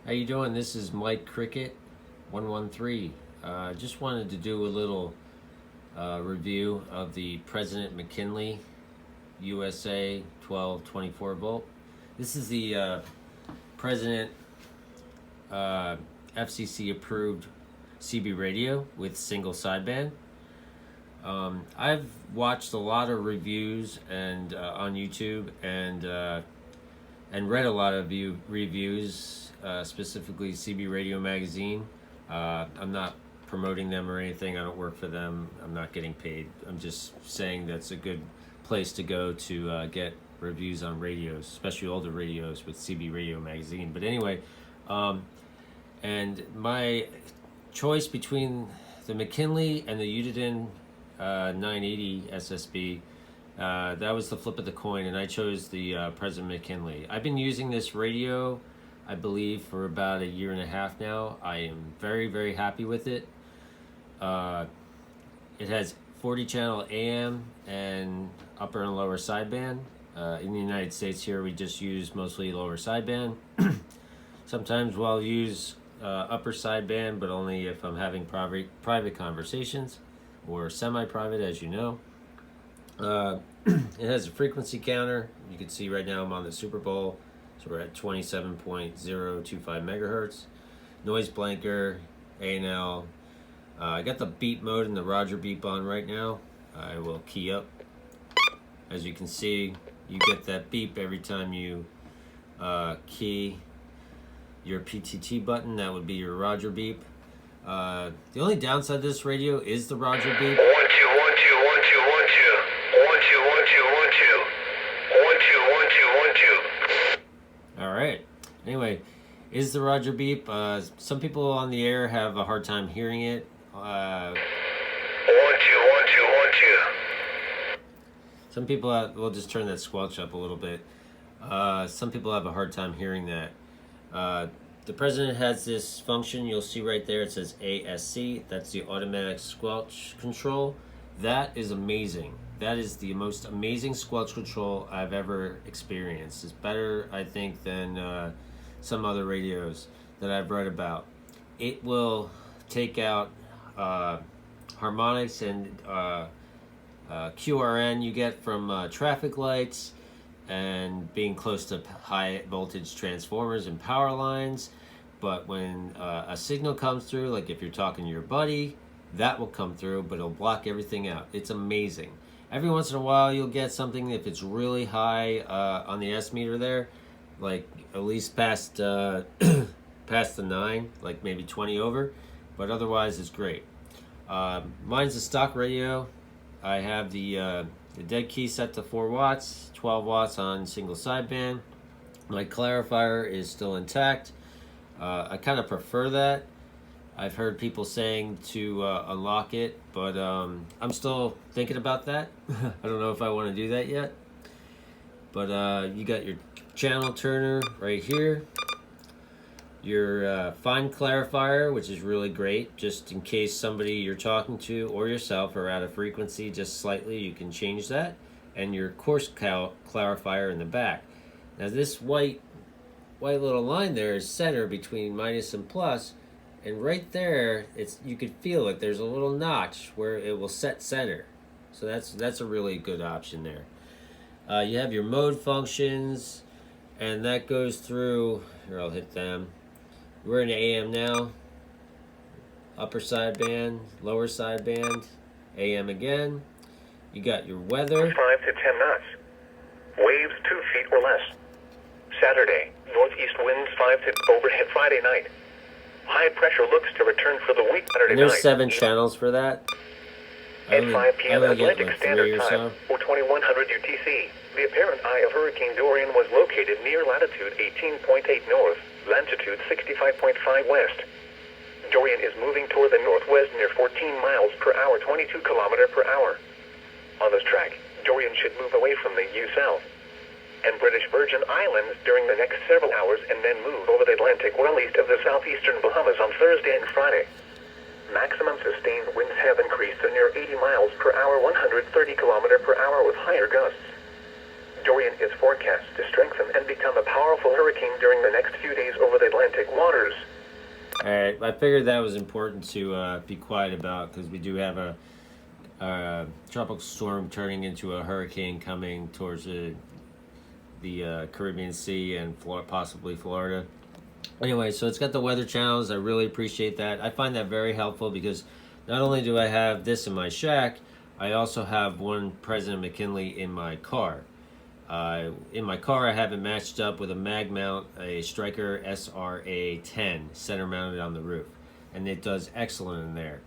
How you doing? This is Mike Cricket 113. Just wanted to do a little review of the President McKinley USA 1224 volt. This is the President FCC approved CB radio with single sideband. I've watched a lot of reviews and on YouTube and read a lot of reviews, specifically CB Radio Magazine. I'm not promoting them or anything. I don't work for them. I'm not getting paid. I'm just saying that's a good place to go to get reviews on radios, especially older radios with CB Radio Magazine. But anyway, and my choice between the McKinley and the Uniden 980 SSB, that was the flip of the coin, and I chose the President McKinley. I've been using this radio, I believe, for about a year and a half now. I am very, very happy with it. It has 40 channel AM and upper and lower sideband. In the United States here, we just use mostly lower sideband. Sometimes we'll use upper sideband, but only if I'm having private conversations or semi-private, as you know. It has a frequency counter. You can see right now I'm on the Super Bowl, so we're at 27.025 megahertz. Noise blanker, A&L. I got the beep mode and the Roger beep on right now. I will key up. As you can see, you get that beep every time you key your PTT button. That would be your Roger beep. The only downside of this radio is the Roger beep. 1 2 1 2 1 2 1 2 1 2 1 2 1 2 1 2 1 2. All right. Anyway, is the Roger beep? Some people on the air have a hard time hearing it. 1 2 1 2 1 2. Some people we'll just turn that squelch up a little bit. Some people have a hard time hearing that. The President has this function, you'll see right there, it says ASC. That's the automatic squelch control. That is amazing. That is the most amazing squelch control I've ever experienced. It's better, I think, than some other radios that I've read about. It will take out harmonics and QRN you get from traffic lights and being close to high voltage transformers and power lines. But when a signal comes through, like if you're talking to your buddy, that will come through, but it'll block everything out. It's amazing. Every once in a while, you'll get something if it's really high on the S meter there, like at least past past the 9, like maybe 20 over. But otherwise, it's great. Mine's a stock radio. I have the dead key set to 4 watts, 12 watts on single sideband. My clarifier is still intact. I kind of prefer that. I've heard people saying to unlock it, but I'm still thinking about that. I don't know if I want to do that yet. But you got your channel turner right here. Your fine clarifier, which is really great, just in case somebody you're talking to or yourself are out of frequency just slightly, you can change that. And your coarse clarifier in the back. Now this white little line there is center between minus and plus, and right there you could feel it. There's a little notch where it will set center, so that's a really good option there. You have your mode functions, and that goes through here. I'll hit them. We're in AM now. Upper sideband, lower sideband, AM again. You got your weather. 5 to 10 knots. Waves 2 feet or less. Saturday, northeast winds 5 to overhead Friday night. High pressure looks to return for the week Saturday and there's night. 7 channels for that. At 5 p.m. Atlantic like Standard Time, or 2100 UTC, the apparent eye of Hurricane Dorian was located near latitude 18.8 north, longitude 65.5 west. Dorian is moving toward the northwest near 14 miles per hour, 22 kilometers per hour. On this track, Dorian should move away from the U-South and British Virgin Islands during the next several hours and then move over the Atlantic well east of the southeastern Bahamas on Thursday and Friday. Maximum sustained winds have increased to near 80 miles per hour, 130 kilometers per hour with higher gusts. Dorian is forecast to strengthen and become a powerful hurricane during the next few days over the Atlantic waters. All right, I figured that was important to be quiet about because we do have a tropical storm turning into a hurricane coming towards the Caribbean Sea and possibly Florida. Anyway, so it's got the weather channels. I really appreciate that. I find that very helpful because not only do I have this in my shack, I also have one President McKinley in my car. In my car, I have it matched up with a mag mount, a Striker SRA-10, center mounted on the roof. And it does excellent in there.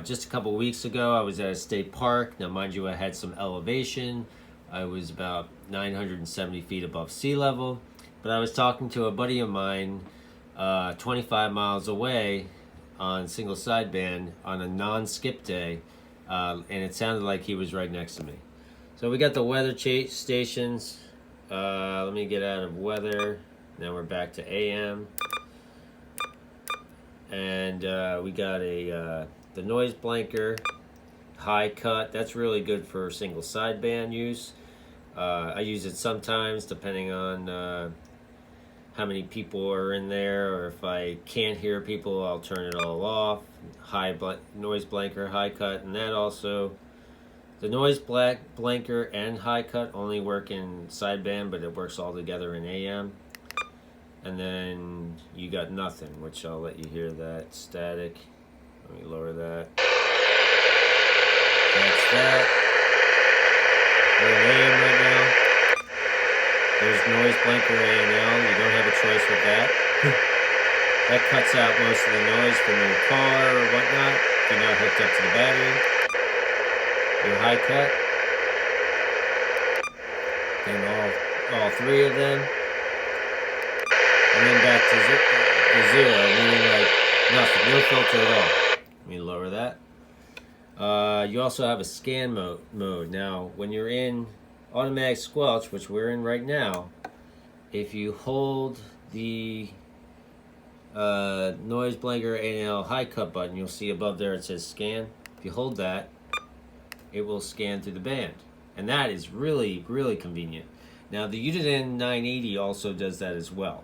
Just a couple weeks ago, I was at a state park. Now, mind you, I had some elevation. I was about 970 feet above sea level. But I was talking to a buddy of mine 25 miles away on single sideband on a non-skip day. And it sounded like he was right next to me. So we got the weather stations. Let me get out of weather. Now we're back to AM. And we got the noise blanker, high cut. That's really good for single sideband use. I use it sometimes depending on how many people are in there, or if I can't hear people, I'll turn it all off. Noise blanker, high cut, and that also. The noise blanker and high cut only work in sideband, but it works all together in AM. And then you got nothing, which I'll let you hear that static. Let me lower that. That's that. We're in AM right now. There's noise blanker A&L. You don't have a choice with that. That cuts out most of the noise from your car or whatnot if you're not hooked up to the battery. Your high cut, then all three of them, and then back to zero, meaning like nothing, no filter at all. Let me lower that. You also have a scan mode. Now, when you're in automatic squelch, which we're in right now, if you hold the noise blanker A&L high cut button, you'll see above there it says scan. If you hold that, it will scan through the band, and that is really, really convenient. Now, the Uniden 980 also does that as well,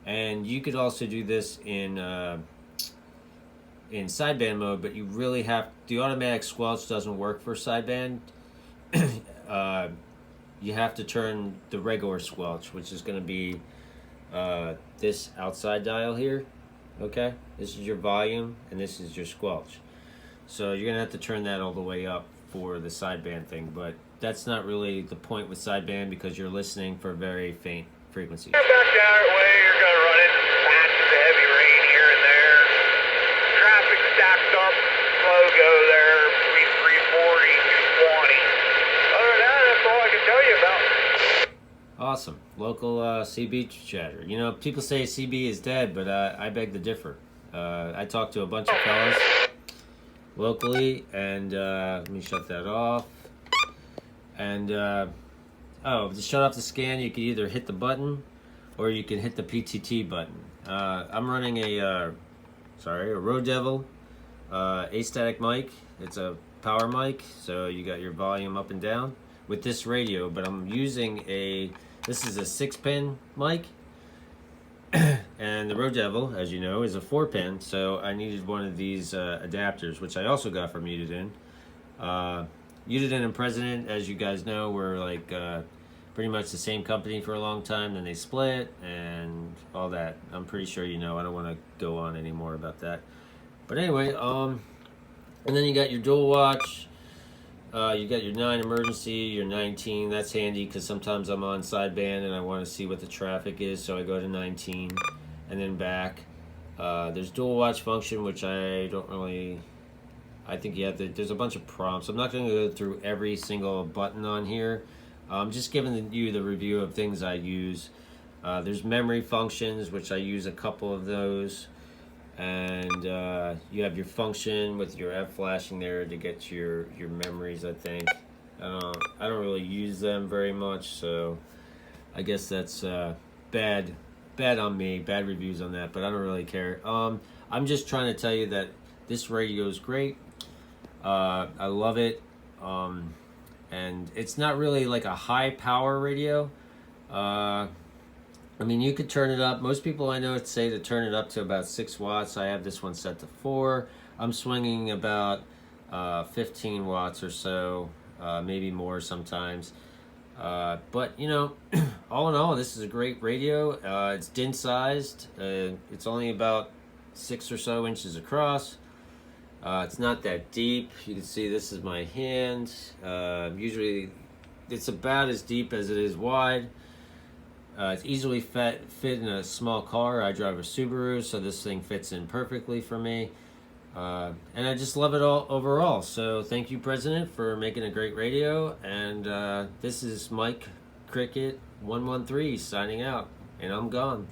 and you could also do this in sideband mode, but you really have the automatic squelch doesn't work for sideband. You have to turn the regular squelch, which is going to be this outside dial here. Okay, this is your volume, and this is your squelch. So you're going to have to turn that all the way up for the sideband thing, but that's not really the point with sideband because you're listening for very faint frequencies. Back that way, you're going to run into patches of heavy rain here and there. Traffic stacks up, slow go there, between 340 and 220. Other than that, that's all I can tell you about. Awesome. Local CB chatter. You know, people say CB is dead, but I beg to differ. I talked to a bunch of fellas locally, and let me shut that off. And to shut off the scan, you can either hit the button or you can hit the PTT button. I'm running a Road Devil astatic mic. It's a power mic, so you got your volume up and down with this radio, but I'm using this is a 6-pin mic. And the Road Devil, as you know, is a 4-pin, so I needed one of these adapters, which I also got from Uniden. Uniden and President, as you guys know, were like pretty much the same company for a long time, then they split and all that. I'm pretty sure you know. I don't want to go on any more about that. But anyway, and then you got your dual watch. You got your 9 emergency, your 19. That's handy because sometimes I'm on sideband and I want to see what the traffic is, so I go to 19 and then back. There's dual watch function, which I don't really. I think you have to. There's a bunch of prompts. I'm not going to go through every single button on here. I'm just giving you the review of things I use. There's memory functions, which I use a couple of those. And you have your function with your F flashing there to get your memories, I think. I don't really use them very much, so I guess that's bad on me, bad reviews on that, but I don't really care. I'm just trying to tell you that this radio is great. I love it. and it's not really like a high power radio. I mean, you could turn it up. Most people I know say to turn it up to about 6 watts. I have this one set to 4. I'm swinging about 15 watts or so, maybe more sometimes. But, you know, all in all, this is a great radio. It's DIN sized. It's only about 6 or so inches across. It's not that deep. You can see this is my hand. Usually it's about as deep as it is wide. It's easily fit in a small car. I drive a Subaru, so this thing fits in perfectly for me. And I just love it all overall. So thank you, President, for making a great radio. And this is Mike Cricket 113 signing out. And I'm gone.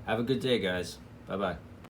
Have a good day, guys. Bye-bye.